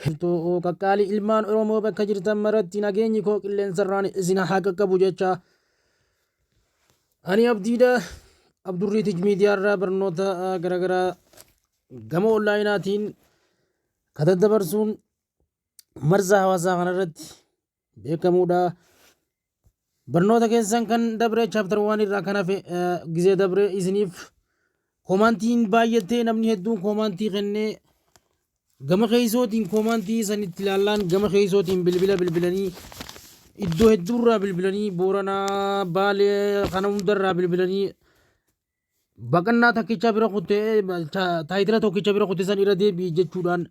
Qaqqaalii ilmaan Oromoo bakka jirtan maratti nageenyi koo qilleensarraan isin haa qaqqabu jecha ani abdiidha Abdurriitij miidiyaarraa barnoota garaagaraa gama onlaayinaatiin kan daddabarsuun marsaa hawaasaa kanarratti beekamuudha. Barnoota keessan kan dabre chaaptar 1 irraa kan hafe gizee dabre isiniif koomaantiin baay'attee namni hedduun koomaantii kennee gama keessootiin koomaantii sanitti ilaallaan gama keessootiin bilbilanii iddoo hedduurraa bilbilanii Booranaa Baalee kana hundarraa bilbilanii baqannaa takkicha bira kuttee taayitila tokkicha bira kutte san irra deebi'e jechuudhaan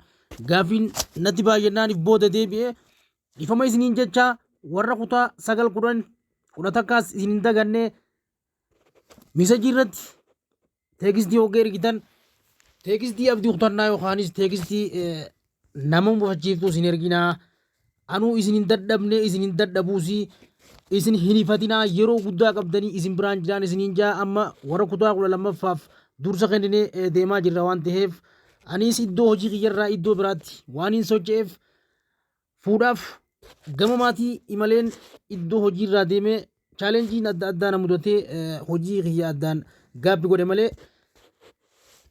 gaafiin natti baay'innaaniif booda deebi'e ifama isiniin jecha warra kutaa 9 takkaas isiniin daganne misajii irratti teeksistii hoggee ergitan teeksistii abdii kutannaa yookaanis teeksistii nama mufachiiftuu isin erginaa anuu isinin dadhabne isinin dadhabuusi isin hin ifatinaa yeroo guddaa qabdanii isin biraan jiraan isiniin jaa amma warra kutaa 12ffaaf dursa kennine deemaa jirra waan ta'eef anis iddoo hojii kiyyarraa iddoo biraatti waan hin socho'eef fuudhaaf gama maatii imaleen iddoo hojiirraa deemee chaalenjiin adda addaa na mudatee hojii kiyya addaan gaabbi godhe malee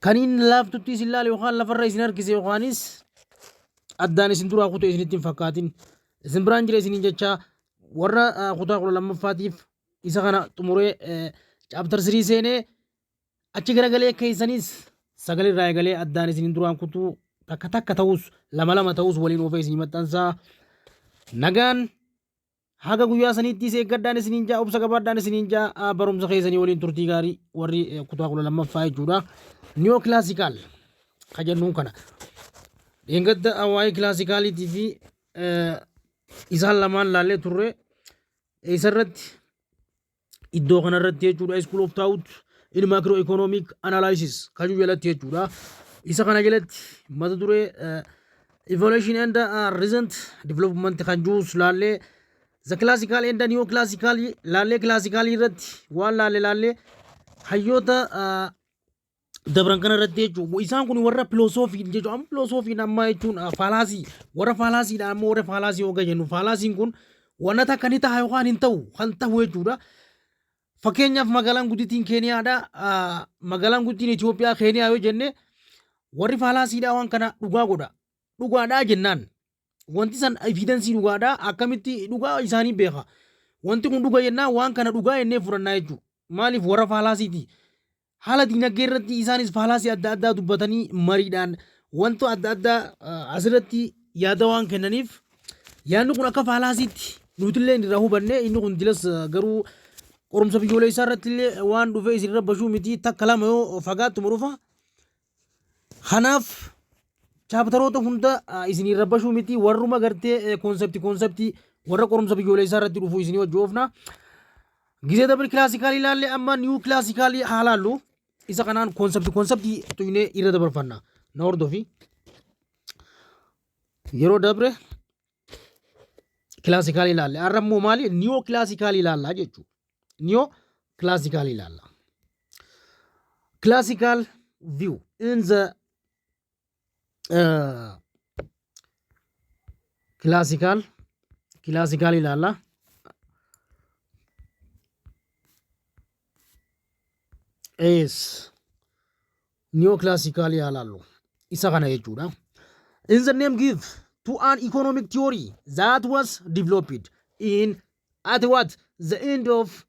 kaniin laaftutti isin laale yookaan lafarra isin harkise yookaanis addaan isin duraa kutee isinitti hin fakkaatin isin biraan jira isiniin jecha warra kutaa 12ffaatiif isa kana xumuree chaaptar 3 seenee achi garagalee keessanis sagalee irraa eegalee addaan isiniin duraan kutuu takka takka ta'us lama ta'us waliin oofee isinii maxxansaa nagaan haga guyyaa saniittis eeggaddaan isiniin jaa obsa gabaadhaan isiniin jaa barumsa keessanii waliin turtii gaarii warri kutaa 12ffaa jechuudha. Niyoo kilaasikaal kajennuun kana dheengadda waa'ee kilaasikaaliitii fi isaan lamaan laallee turre isarratti iddoo kanarratti jechuudha school of thought in macroeconomic analysis kajuu jalatti jechuudha. Isa kana jalatti mata duree evaluation and recent development kan juus laallee the classical and the neo classical laallee classical irratti waan laallee hayyoota dabran kana irratti jechuudha. Isaan kun warra filosoofii jechuudha. Amma filosoofiin amma jechuun faalaasii warra faalaasiidha amma warra faalaasii hooga jennu faalaasiin kun wanta akka ni ta'a yookaan hin ta'u kan ta'u jechuudha. Fakkeenyaaf magaalaan guddittiin Keeniyaadha. Magaalaan guddittiin Itoophiyaa Keeniyaa yoo jenne warri faalaasiidha waan kana dhugaa godha. Dhugaadhaa jennaan wanti san evidensii dhugaadhaa akkamitti dhugaa isaanii beeka. Wanti kun dhugaa jennaan waan kana dhugaa jennee fudhannaa jechuudha. Maaliif warra faalaasiiti? Haala dinagdee irratti isaanis faalaasii adda addaa dubbatanii mariidhaan wantoota adda addaa asirratti yaada waan kennaniif yaadni kun akka faalaasiitti nutillee irraa hubanne inni kun dilas garuu qorumsa biyyoolessaa irratti illee waan dhufee isinirra bashuu miti takka lama yoo fagaattuma dhufa. Kanaaf chaaptaroota hunda isinirra bashuu miti warruma gartee koonseptii warra qorumsa biyyoolessaa irratti dhufuu isinii wajji oofna. Gizee dabri kilaasikaalii ilaalle amma niyuu kilaasikaalii haa laallu. Isa kanaan koonseptii tuyne irra dabarfanna na hordofi yeroo dabre kilaasikaalii ilaalle har'a immoo maali niyoo kilaasikaalii ilaallaa jechuudha. Niyoo kilaasikaalii ilaalla. Classical view in the kilaasikaalii ilaalla. is neoclassical yalalu isa kana jechuudha. In the name give to an economic theory that was developed in at what the end of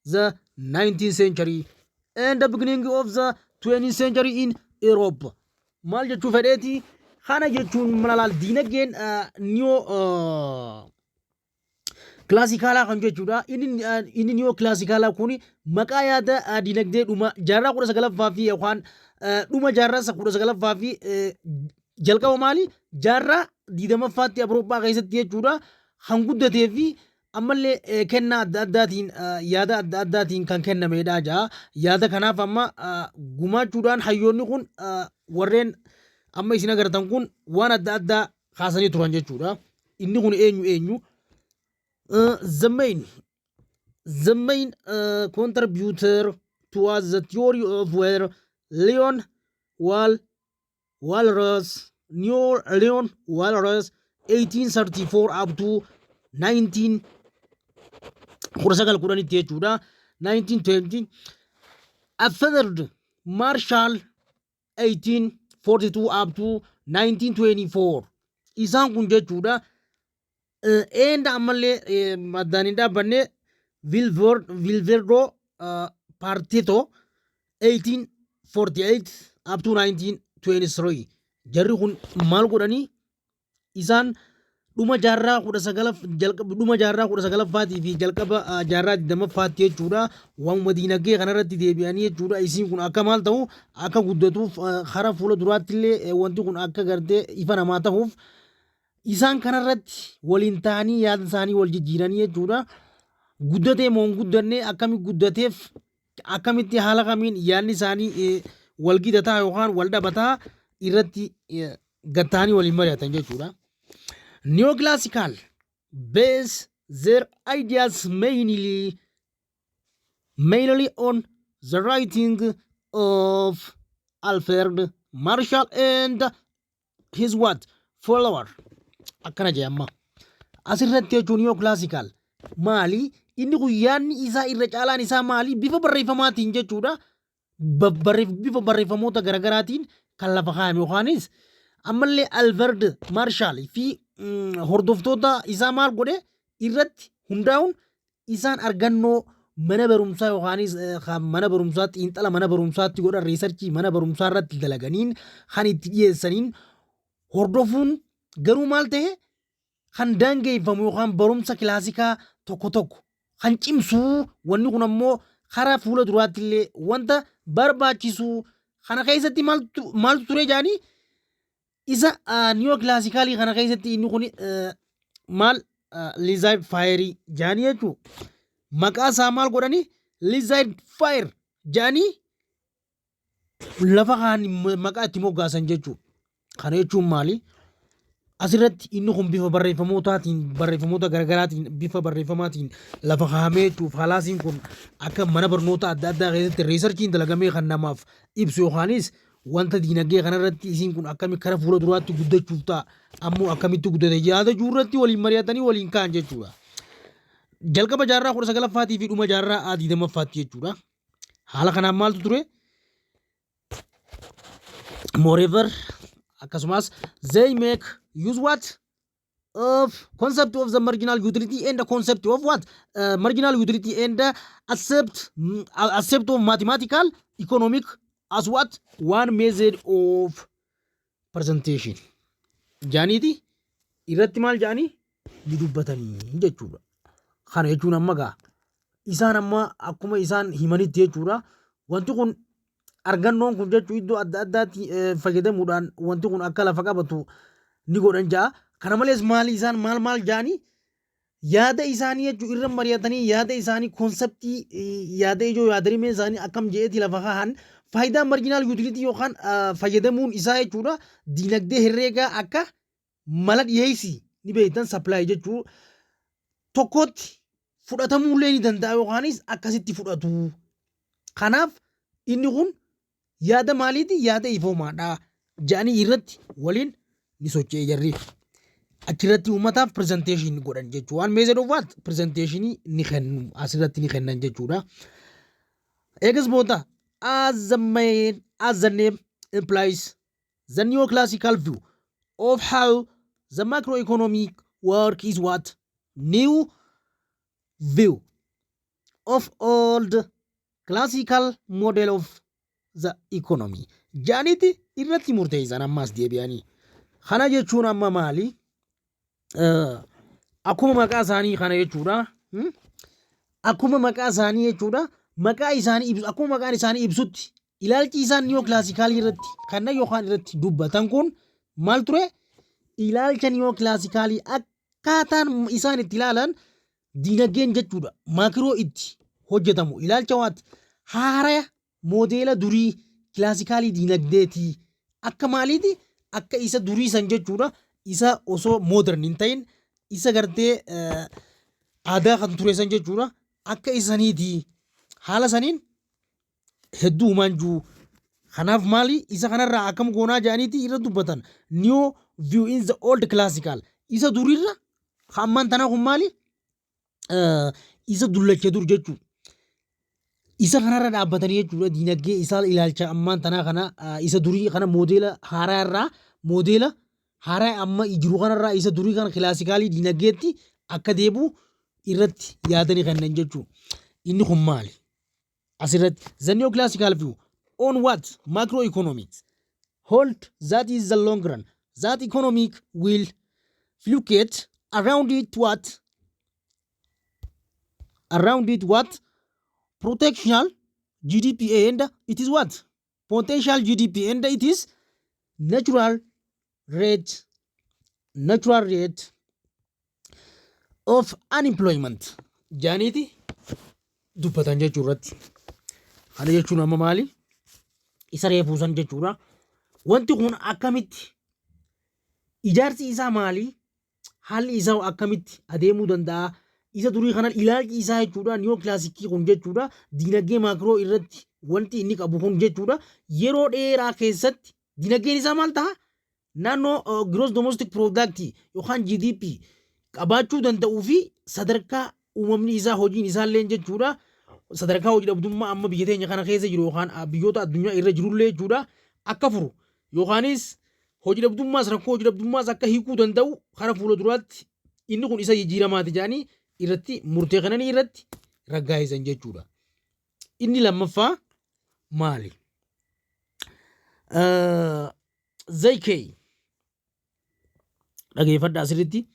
the 19th century and the beginning of the 20th century in Europe. Mal jechuu fedheeti kana jechuun malalaal diinagdeen neo Classical kan jechuudha. Inni niyoo classical kun maqaa yaada dinagdee dhuma jaarraa 19ffaa fi yookaan dhuma jaarraa 19ffaa fi jalqaba maali jaarraa 20ffaatti Awurooppaa keessatti jechuudha. Kan guddatee fi ammallee kennaa adda addaatiin yaada adda addaatiin kan kennamedha jaa. Yaada kanaaf amma gumaachuudhaan hayyoonni kun warreen amma isin agartan kun waan adda addaa kaasanii turan jechuudha. Inni kun eenyu the main contributor towards the theory of where Leon Walras New Leon Walrus 1834 up to 19 خرسقال قراني تيجودا 1920 a third Marshall 1842 up to 1924 isaan kun jechuudha enda ammallee maddaanii dhaabbanne Vilverdo Partito 1848 up to 1923 jarri kun maal godhanii isaan dhuma jaarraa 19 fi jalqaba jaarraa 20ffaatti jechuudha waanuma diinagdee kanarratti deebi'anii jechuudha isiin kun akka maal ta'u akka guddatuuf hara fuula duraatti illee wanti kun akka gartee ifa namaa ta'uuf isaan kanarratti waliin ta'anii yaada isaanii wal jijjiiranii jechuudha guddatee moo hin guddanne akkami guddateef akkamitti haala kamiin yaadni isaanii wal gidataa yookaan wal dhabataa irratti gattaanii waliin mari'atan jechuudha. Neoclassical base their ideas mainly on the writing of Alfred Marshall and his what follower. Akkana jedhama. Asirratti jechuun neoclassical maali inni guyyaanni isaa irra caalaan isaa maali bifa barreeffamaatiin jechuudha. Bifa barreeffamoota garaagaraatiin kan lafa kaa'ame yookaanis ammallee Alfred Marshall fi hordoftoota isaa maal godhe irratti hundaa'uun isaan argannoo mana barumsaa yookaanis mana barumsaatti xiinxala mana barumsaatti godhan riisarchii mana barumsaa irratti dalaganiin kan itti dhiyeessaniin hordofuun garuu maal ta'e kan daangeffamu yookaan barumsa kilaasikaa tokko tokko kan cimsuu wanni kun ammoo karaa fuula duraatti illee wanta barbaachisu kana keessatti maaltu ture jaanii isa neoclassicalii kana keessatti inni kun maal lizard fire jaanii jechuu maqaa isaa maal godhani lizard fire jaanii lafa kaan maqaa itti moggaasan jechuu kana jechuun maali asirratti inni kun bifa barreeffamoota garaagaraatiin bifa barreeffamaatiin lafa kaa'amee jechuuf halaasiin kun akka mana barnoota adda addaa keessatti riisarchiin dalagamee kan namaaf ibsu yookaanis wanta diinagdee kanarratti isiin kun akkamitti kara fuula duraatti guddachuuf ta'a ammoo akkamitti guddate yaada juurratti waliin mari'atanii waliin ka'an jechuudha. Jalqaba jaarraa 19ffaatii fi dhuma jaarraa 20ffaatti jechuudha. Haala kanaan maaltu ture? Moreover akkasumas they make use what of concept of the marginal utility and the concept of what marginal utility and the accept of mathematical economic as what one method of presentation jaaniiti irratti maal jaanii ni dubbatanii jechuudha. Kana jechuun amma gaa isaan amma akkuma isaan himanitti jechuudha wanti kun argannoon kun jechuu iddoo adda addaatti fayyadamuudhaan wanti kun akka lafa qabatu ni godhan ja'a. Kana malees maali isaan maal jaanii yaada isaanii jechuu irra mari'atanii yaada isaanii konseptii yaada ijoo yaada rimee isaanii akkam je'eeti lafa kaa'an faayidaa marjinaal yuutilitii yookaan fayyadamuun isaa jechuudha diinagdee herreegaa akka mala dhiyeessi ni beektan sappilaayi jechuu tokkotti fudhatamuullee ni danda'a yookaanis akkasitti fudhatu. Kanaaf inni kun yaada maaliiti yaada ifoomaadha jedhanii irratti waliin ni socho'ee jarriif achirratti uummataaf presentation godhan jechuu waan method of what presentation ni kennu asirratti ni kennan jechuudha. Eegas booda as the name implies the neoclassical view of how the macroeconomic work is what new view of old classical model of the economy jaaniti irratti murteessan ammas deebi'anii kana jechuun amma maali akkuma maqaa isaanii kana jechuudha akkuma maqaa isaanii jechuudha maqaa isaanii ibsu akkuma maqaan isaanii ibsutti ilaalchi isaan neoclassicalii irratti kana yookaan irratti dubbatan kun maal ture ilaalcha neoclassicalii akkaataan isaan itti ilaalan diinagdeen jechuudha maakiroo itti hojjetamu ilaalcha waati haaraya modeela durii kilaasikalii diinagdeetii akka maaliiti akka isa durii san jechuudha isa osoo modern hin ta'in isa gartee aadaa kan ture san jechuudha akka isaniitii haala saniin hedduu manjuu خناف مالي إذا خنا راكم قونا جانيتي إيرا دوبتن new view in the old classical إذا دوريرا خامان تنا مالي إذا دولة دور جتو إذا خنا را دابتني جورا دينجي إذا إلالشا أمان تنا خنا إذا دوري خنا موديلا هارا أما إجرو خنا را إذا دوري خنا كلاسيكالي دينجيتي أكاديبو إيرت يادني خنا جتو إني مالي أسيرت the new classical view on what macroeconomics hold that is the long run that economic will fluctuate around it what potential GDP and it is what potential GDP and it is natural rate of unemployment janiti dubbatan jechuurratti kana jechuun amma maali isa reefuusan jechuudha wanti kun akkamitti ijaarsi isaa maali haalli isaa akkamitti adeemuu danda'a isa durii kana ilaalchi isaa jechuudha niyoo kilaasikii kun jechuudha diinagdee maakroo irratti wanti inni qabu kun jechuudha yeroo dheeraa keessatti diinagdeen isaa maal ta'a naannoo gross domestic product yookaan GDP qabaachuu danda'uu fi sadarkaa uumamni isaa hojiin isaa illee jechuudha sadarkaa hojii dhabdummaa amma biyya teenya kana keessa jiru yookaan biyyoota addunyaa irra jirullee jechuudha akka furu yookaanis hojii dhabdummaas rakkoo hojii dhabdummaas akka hiikuu danda'u kara fuula duraatti inni kun isa jijjiiramaati jedhanii irratti murtee kananii irratti raggaa'isan jechuudha. Inni lammaffaa maali? Zaykee dhageeffadha asirratti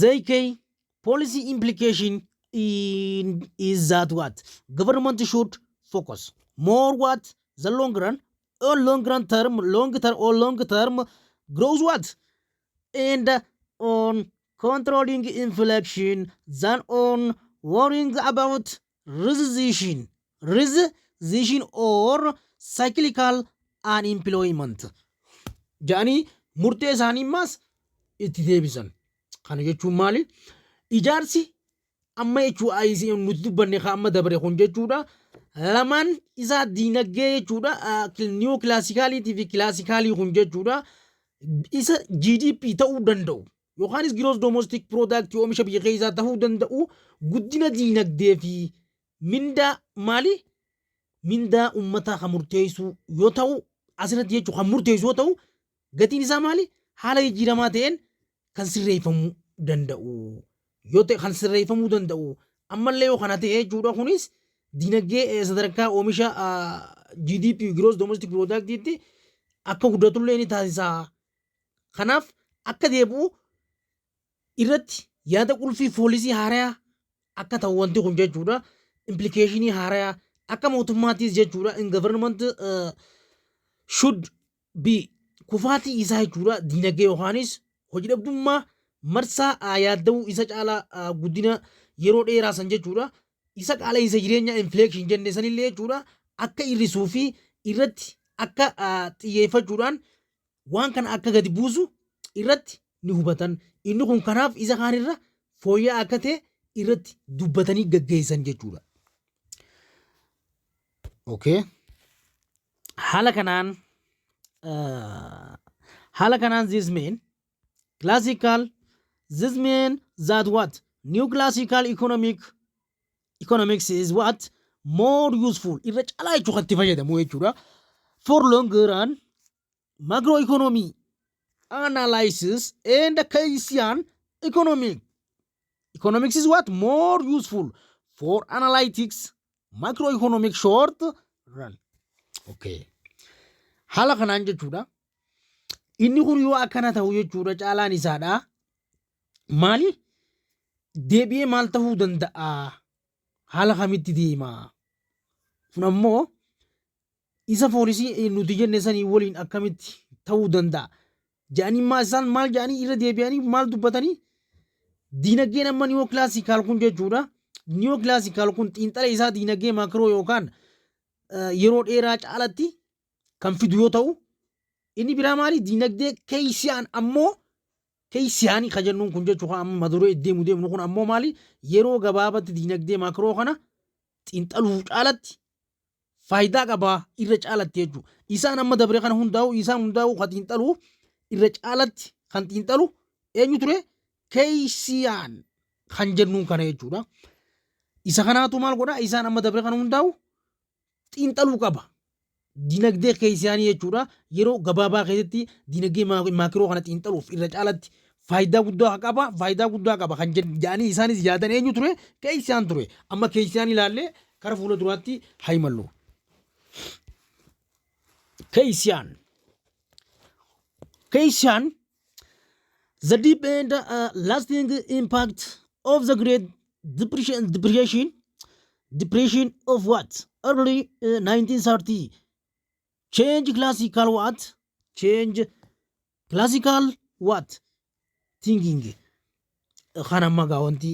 Zaykee policy implication is that what government should focus more what the long run or long term grows what and on controlling inflation than on worrying about recession or cyclical unemployment jaani murtee isaanii maas itti deebisan kana jechuun maali ijaarsi amma jechuu nuti dubbanne amma dabre kun jechuudha lamaan isaa diinagdee jechuudha niyoo kilaasikaalii fi kilaasikaalii kun jechuudha isa GDP ta'uu danda'u yookaanis gross domestic product oomisha biyya keessaa ta'uu danda'u guddina diinagdee fi mindaa maali mindaa uummataa kan murteessu yoo ta'u asirratti jechuun kan murteessu yoo ta'u gatiin isaa maali haala jijjiiramaa ta'een kan sirreeffamuu danda'u yoo ta'e kan sirreeffamuu danda'u ammallee yoo kana ta'e jechuudha kunis diinagdee sadarkaa oomisha GDP gross domestic productiitti akka guddatullee ni taasisa. Kanaaf akka deebi'u irratti yaada qulfii poolisii haaraa akka ta'u wanti kun jechuudha implikeeshinii haaraa akka mootummaattis jechuudha in government should be kufaatii isaa jechuudha diinagdee yookaanis hojii dhabdummaa marsaa yaadda'uu isa caalaa guddina yeroo dheeraa san jechuudha isa qaala'insa jireenya infleekshin jenne sanillee jechuudha akka hir'isuu fi irratti akka xiyyeeffachuudhaan waan kana akka gadi buusu irratti ni hubatan inni kun kanaaf isa kaanirra fooyya'aa akka ta'e irratti dubbatanii gaggeessan jechuudha. Okay. Haala kanaan this mean that what new classical economics is what more useful irra caalaa jechuu kan itti fayyadamu jechuudha for longer run macroeconomy analysis and Keynesian economics is what more useful for analytics macroeconomic short run. Okay. Haala kanaan jechuudha inni kun yoo akkana ta'u jechuudha caalaan isaadha maali deebi'ee maal ta'uu danda'a haala kamitti deema kun ammoo isa poolisii nuti jenne sanii waliin akkamitti ta'uu danda'a jedhanii isaan maal jedhanii irra deebi'anii maal dubbatanii diinagdeen amma niyoo kilaasikaal kun jechuudha niyoo kilaasikaal kun xiinxala isaa diinagdee maakroo yookaan yeroo dheeraa caalatti kan fidu yoo ta'u inni biraa maali diinagdee keeysiyaan ammoo keeysiyaanii ka jennuun kun jechuudha amma maduree deemnu kun ammoo maali yeroo gabaabatti diinagdee maakroo kana xiinxaluu caalatti faayidaa qabaa irra caalatti jechuudha. Isaan amma dabre kana hundaa'u kan xiinxalu irra caalatti kan xiinxalu eenyu ture keeysiyaan kan jennuun kana jechuudha. Isa kanaatu maal godha isaan amma dabre kana hundaa'u xiinxaluu qaba. Dinagdee keeysiyaanii jechuudha yeroo gabaabaa keessatti dinagdee maakiroo kana xiinxaluuf irra caalatti faayidaa guddaa qaba kan jedhanii isaanis yaadan eenyu ture keeysiyaan ture. Amma keeysiyaan ilaallee kara fuula duraatti haa imallu. Keeysiyaan the deep and lasting impact of the great depression of what early 1930 change classical what thinking kana maga wanti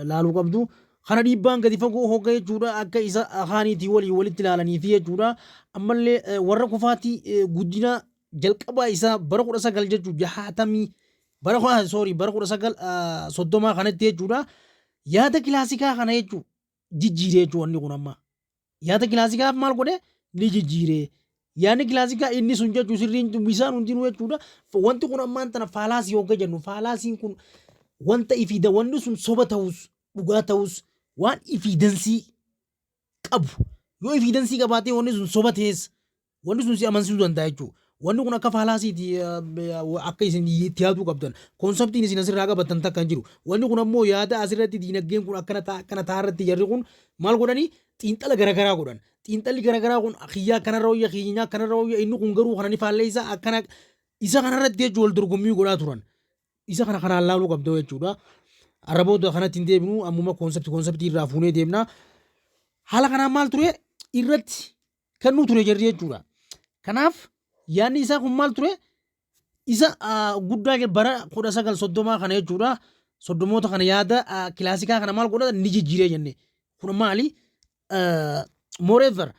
laalu qabdu kana dhiibbaan gadi fagoo hogga jechuudha akka isa afaaniitii walitti ilaalanii fi jechuudha ammallee warra kufaatii guddina jalqabaa isaa bara 19 jechuu jahatamii bara 1930 kanatti jechuudha yaada kilaasikaa kana jechuu jijjiiree jechuu wanni kun amma yaada kilaasikaaf maal godhe ni jijjiiree yaadni kilaasikaa inni sun jechuu sirriin bisaan hundinuu jechuudha wanti kun ammaan tana faalaasii hogga jennu faalaasiin kun wanta ifiida wanni sun soba ta'us dhugaa ta'us waan ifiidansii qabu yoo ifiidansii qabaatee wanni sun soba ta'es wanni sun si amansiisuu danda'a jechuudha. Wanni kun akka faalaasiiti akka isin itti yaaduu qabdan konseptiin isin asirraa qabatan takka hin jiru. Wanni kun ammoo yaada asirratti diinagdeen kun akkana taa'arratti jarri kun maal godhanii xiinxala garaagaraa godhan. Xiinxalli garaagaraa kun xiyyaa kanarra hooyya xiyyaa kanarra hooyya inni kun garuu kana ni faallee isa kanarratti jechuun wal dorgommii godhaa turan. Isa kanaan laaluu qabdu jechuudha. Araboota kanatti hin deebinu ammuma konseptii irraa fuunee deemna. Haala kanaan maal ture irratti kennuu ture jarri jechuudha. Kanaaf yaadni isaa kun maal ture isa guddaa bara 1930 kana jechuudha. Soddomoota kana yaada kilaasikaa kana maal godhata ni jijjiiree jenne. Kun maali? Moreover,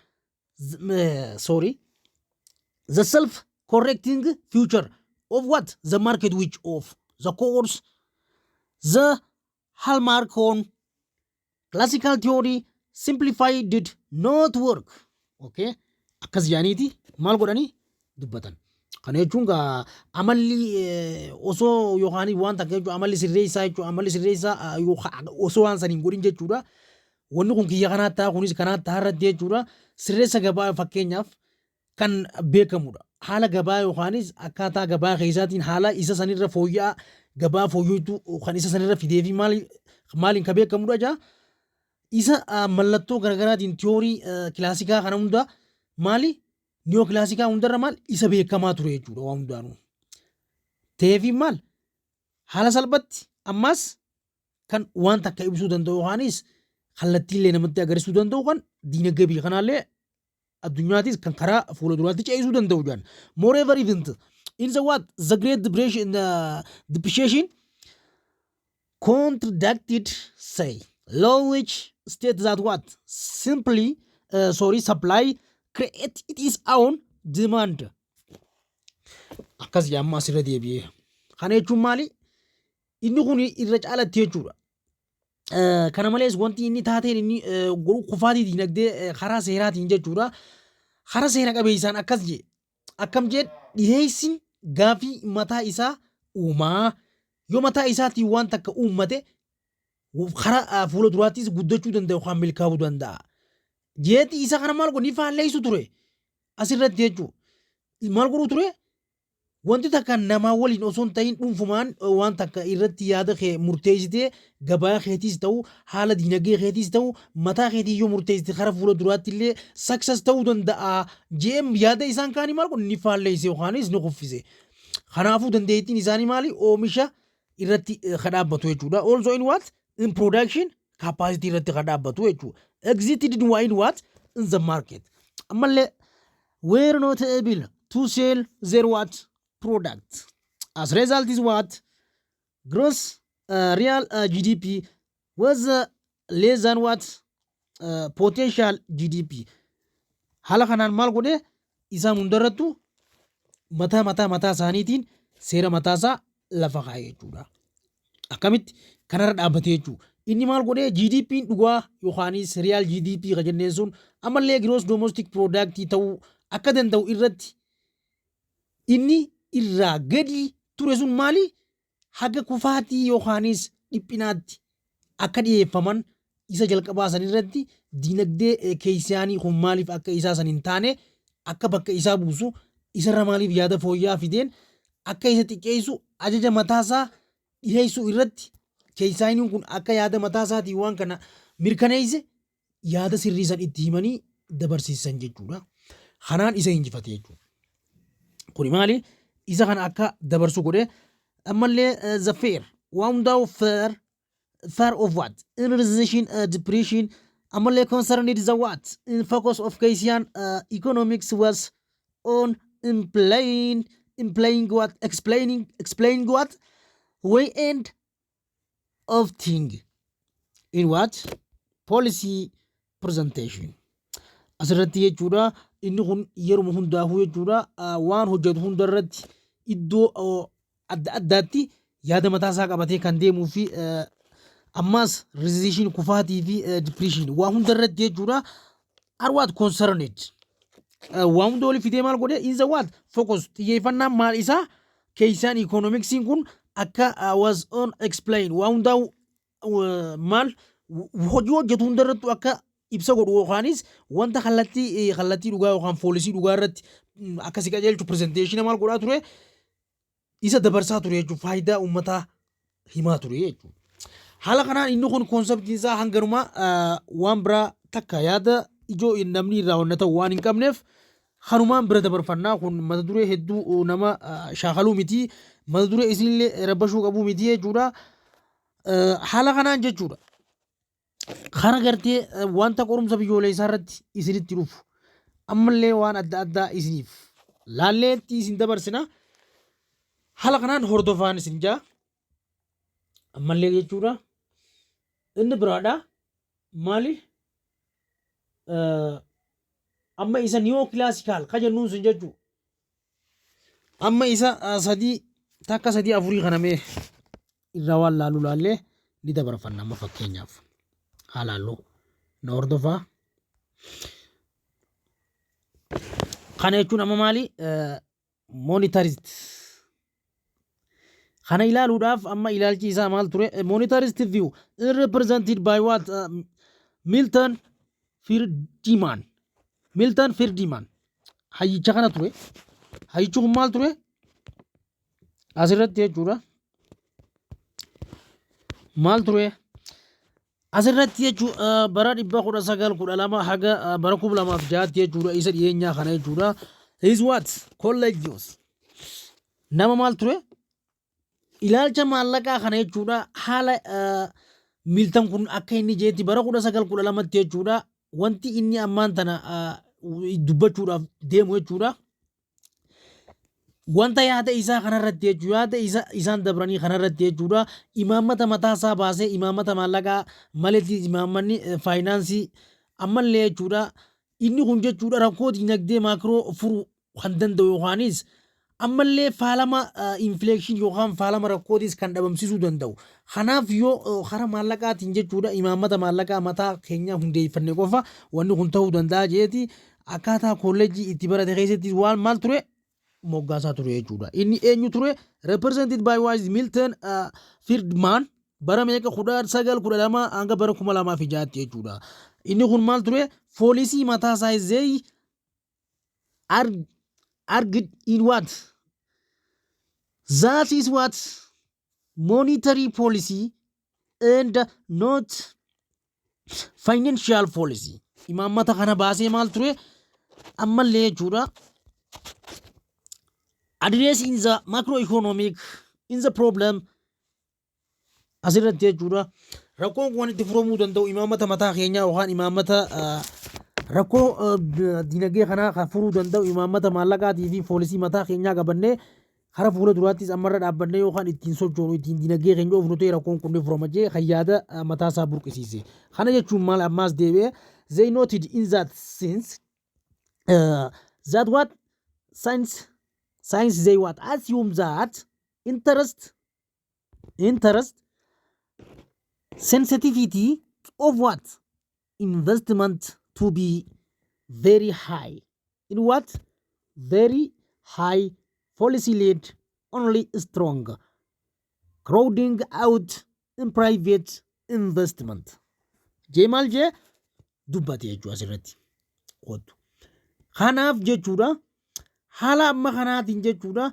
the self-correcting future of what? The market which of the course the hallmark on classical theory simplified did not work. Okay? Akkas jaaniiti maal godhanii dubbatan. Kana jechuun amalli osoo yookaan waan takka jechuun amalli sirree isaa osoo waan saniin godhin jechuudha. Wanni kun kiyya kanaa ta'a kunis kanaa ta'a irratti jechuudha. Sirreessa gabaa fakkeenyaaf kan beekamudha. Haala gabaa yookaanis akkaataa gabaa keessaatiin haala isa sanirra fooyya'aa gabaa fooyyootu kan isa sanirra fidee fi maaliin kan beekamudha jaa. Isa mallattoo garaagaraatiin tiyoorii kilaasikaa kana hunda maali? Niyoo kilaasikaa hundarra maal isa beekamaa ture jechuudha waan hundaanuu. Ta'eefi maal haala salphatti ammas kan waan takka ibsuu danda'u yookaanis kallattiillee namatti agarsiisuu danda'u kan diinagdee biyya kanaallee addunyaatis kan karaa fuula duraatti ce'isuu danda'u jaan. Moreover event in the great depression contradicted say law which states that what supply create its own demand. Akkas yaamma asirra deebi'ee. Kana jechuun maali? Inni kun irra caalatti jechuudha. Kana malees wanti inni taateen inni kufaatii diinagdee karaa seeraatiin jechuudha. Karaa seera qabeessaan akkas jee akkam jee dhiheessin gaafii mataa isaa uumaa yoo mataa isaatiin waan takka uummate karaa fuula duraattis guddachuu danda'a yookaan milkaa'uu danda'a. Jeeti isa kana maal godhu ni faalleessu ture asirratti jechuudha. Maal godhu ture wanti takka namaa waliin osoo hin ta'in dhuunfumaan waan takka irratti yaada kee murteessitee gabaa keetiis ta'u haala diinagdee keetiis ta'u mataa keetii yoo murteessite karaa fuula duraatti illee success ta'uu danda'a jeem yaada isaan kaanii maal godhu ni faalleesse yookaanis ni kuffise. Kanaafuu dandeettiin isaanii maali oomisha irratti kadhaabbatu jechuudha. Also in what? In production capacity irratti kadhaabbatu jechuudha. Exited in what? In the market. Ammallee were not able to sell their what? Product. As result is what? Gross real GDP was less than what? Potential GDP. Haala kanaan maal godhe isaan hundarrattu mataa isaaniitiin seera mataasaa lafa kaa'e jechuudha. Akkamitti kanarra dhaabbate jechuudha. Inni maal godhe GDP'n dhugaa yookaanis real GDP kan jenneen sun ammallee gross domestic product ta'uu akka danda'u irratti inni irraa gadi ture sun maali haga kufaatii yookaanis dhiphinaatti akka dhiyeeffaman isa jalqabaa san irratti diinagdee keessaanii kun maaliif akka isaa san hin taane akka bakka isaa buusu isarra maaliif yaada fooyya'aa fideen akka isa xiqqeessu ajaja mataasaa dhiyeessuu irratti keessaaniin kun akka yaada mataasaatii waan kana mirkaneesse yaada sirrii san itti himanii dabarsiisan jechuudha. Kanaan isa injifate jechuudha. Kuni maali isa kana akka dabarsu godhe ammallee the fair waan hundaa'u fair of what in recession depression ammallee concerned the what in focus of Keisian economics was on explaining what way end of thing in what policy presentation asirratti jechuudha inni kun yeruma hundaafuu jechuudha waan hojjetu hundarratti iddoo adda addaatti yaada mataasaa qabatee kan deemuu fi ammas recession kufaatii fi depression waan hundarratti jechuudha are what concerned waan hunda olii fidee maal godhe in the what focus xiyyeeffannaan maal isaa Keisian economicsiin kun akka was on explain waan hundaa'u maal hojii hojjetu hundarrattu akka ibsa godhu yookaanis wanta kallattii dhugaa yookaan poolisii dhugaa irratti akkasi qajeelchu presentation maal godhaa ture isa dabarsaa ture jechuudha faayidaa uummataa himaa ture jechuudha. Haala kanaan inni kun konseptiin isaa hanganuma waan biraa takka yaada ijoo namni irraa wanna ta'u waan hin qabneef hanumaan bira dabarfannaa kun mata duree hedduu nama shaakaluu miti mata duree isinillee rabbashuu qabuu miti jechuudha. Haala kanaan jechuudha. Kara gartee wanta qorumsa biyyoolessaa irratti isinitti dhufu ammallee waan adda addaa isiniif laalleetti isin dabarsina. Haala kanaan hordofaan isin jaa ammallee jechuudha. Inni biraadha maali amma isa niyoo kilaasikaal ka jennuun sun jechuu amma isa takka sadii afurii kanamee irraa waan laaluu laallee ni dabarfanna amma fakkeenyaaf haa laalluu na hordofaa. Kana jechuun amma maali monetarist kana ilaaluudhaaf amma ilaalchi isaa maal ture monetarist view represented by what Milton Friedman hayyicha kana ture hayyichi kun maal ture asirratti jechuudha maal ture asirratti jechuu bara 1912 haga bara 2006 jechuudha isa dhiyeenyaa kana jechuudha is what collegios nama maal ture ilaalcha maallaqaa kana jechuudha haala Milton kun akka inni jeetti bara 1912 jechuudha wanti inni ammaan tana dubbachuudhaaf deemu jechuudha wanta yaada isaa kanarratti jechuudha yaada isaan dabranii kanarratti jechuudha imaammata mataasaa baasee imaammata maallaqaa maletti imaammanni faayinaansii ammallee jechuudha inni kun jechuudha rakkoo dinagdee maakroo furuu kan danda'u yookaanis ammallee faalama infleekshin yookaan faalama rakkootis kan dhabamsiisuu danda'u. Kanaaf yoo kara maallaqaatiin jechuudha imaammata maallaqaa mataa keenya hundeeffanne qofa wanni kun ta'uu danda'a jeeti akkaataa kolleejjii itti barate keessatti waan maal ture moggaasaa ture jechuudha. Inni eenyu ture represented by Wise Milton Friedman bara meeqa 1912 hanga bara 2006 jechuudha. Inni kun maal ture poolisii mataasaa izee argued in what? That is what monetary policy and not financial policy. Imaammata kana baasee maal ture ammallee jechuudha. Addressing the macroeconomic in the problem asirratti jechuudha. Rakkoon waan itti furamuu danda'u imaammata mataa keenyaa yookaan imaammata rakkoo dinagdee kanaa kan furuu danda'u imaammata maallaqaatii fi poolisii mataa keenyaa qabannee hara fuula duraattis ammarra dhaabbannee yookaan ittiin sochoonu ittiin dinagdee keenya oofnu ta'e rakkoon kun furama jee kan yaada mataasaa burqisiise. Kana jechuun maal ammaas deebi'ee they noted in that sense that what science they what assume that interest sensitivity of what investment to be very high. In what? Very high policy led only strong, crowding out in private investment. Jee maal jee dubbate jechuu asirratti qootu. Kanaaf jechuudha haala amma kanaatiin jechuudha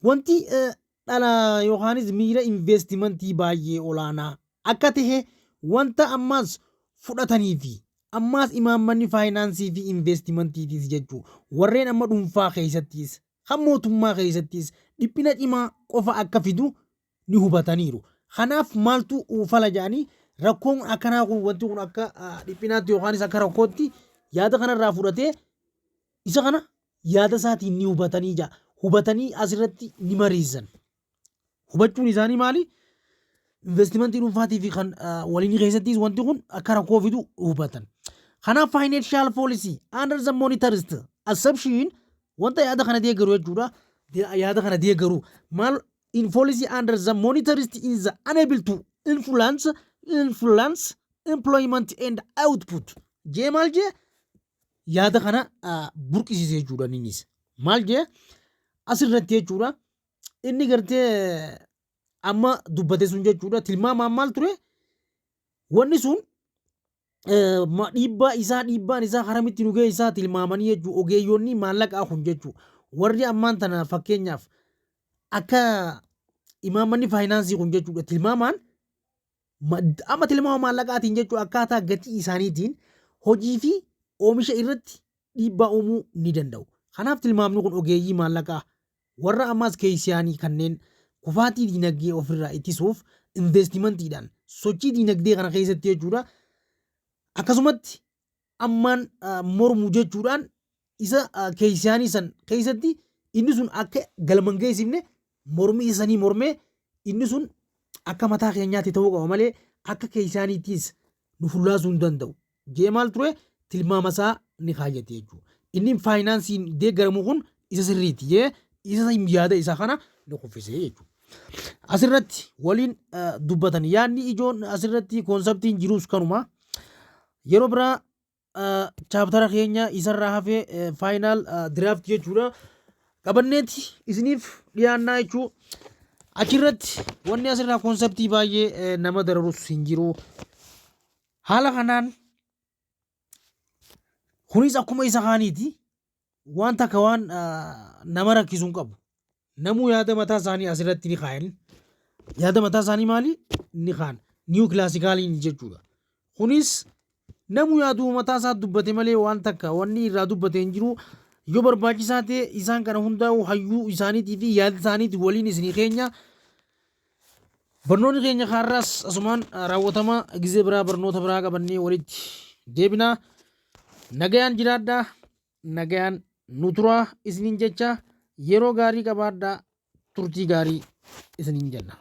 wanti dhala yookaanis miira investimentii baay'ee olaanaa akka tahe wanta ammaas fudhatanii fi ammaas imaammanni faayinaansii fi investimentiitiis jechuu warreen amma dhuunfaa keessattis kan mootummaa keessattis dhiphina cimaa qofa akka fidu ni hubataniiru. Kanaaf maaltu fala jedhanii rakkoon akkanaa kun wanti kun akka dhiphinaatti yookaanis akka rakkootti yaada kanarraa fudhatee isa kana yaada isaatiin ni hubatanii jaa hubatanii asirratti ni mariisan. Hubachuun isaanii maali? Investimentii dhuunfaatii fi kan waliin keessattis wanti kun akka rakkoo fidu hubatan. Kanaaf financial policy under the monetarist assumption wanta yaada kana deeggaru jechuudha. Yaada kana deeggaru maal in policy under the monetarist is unable to influence employment and output. Jee maal jee yaada kana burqisiisee jechuudha innis. Maal jee asirratti jechuudha inni gartee amma dubbate sun jechuudha tilmaamaan maal ture wanni sun dhiibbaan isaa haramitti nu ga'e isaa tilmaamanii jechuu ogeeyyoonni maallaqaa kun jechuu warri ammaan tana fakkeenyaaf akka imaammanni faayinaansii kun jechuudha tilmaamaan amma tilmaama maallaqaatiin jechuu akkaataa gatii isaaniitiin hojii fi oomisha irratti dhiibbaa uumuu ni danda'u. Kanaaf tilmaamni kun ogeeyyii maallaqaa warra ammaas keessaanii kanneen kufaatii dinagdee ofirraa ittisuuf investimentiidhaan sochii dinagdee kana keessatti jechuudha akkasumatti ammaan mormu jechuudhaan isa keessaanii san keessatti inni sun akka galman geessifne mormi isanii mormee inni sun akka mataa keenyaatti ta'uu qaba malee akka keessaaniittis nu fullaasuu hin danda'u. Jee maal ture tilmaama isaa ni kaayyate jechuudha. Inni faayinaansiin deeggaramu kun isa sirriiti jee isa yaada isaa kana ni kuffisee jechuudha. Asirratti waliin dubbatan yaadni ijoon asirratti koonseptiin jirus kanuma yeroo biraa chaaptara keenya isarraa hafee faayinaal diraaft jechuudha qabanneetti isiniif dhiyaannaa jechuu achirratti wanni asirraa koonseptii baay'ee nama dararus hin jiru haala kanaan kunis akkuma isa kaaniiti waan takka waan nama rakkisuun qabu namuu yaada mataa isaanii asirratti ni kaayan yaada mataa isaanii maali ni kaan niiw kilaasikaaliin jechuudha kunis namuu yaadu mataa isaa dubbate malee waan takka wanni irraa dubbate hin jiru yoo barbaachisaa ta'e isaan kana hundaa'u hayyuu isaaniitii fi yaada isaaniiti waliin isinii keenya barnoonni keenya kaarraas asumaan raawwatama gizee biraa barnoota biraa qabannee walitti deebinaa nagayaan jiraadhaa nagayaan nuturaa isiniin jecha yeroo gaarii qabaadhaa turtii gaarii isiniin jenna.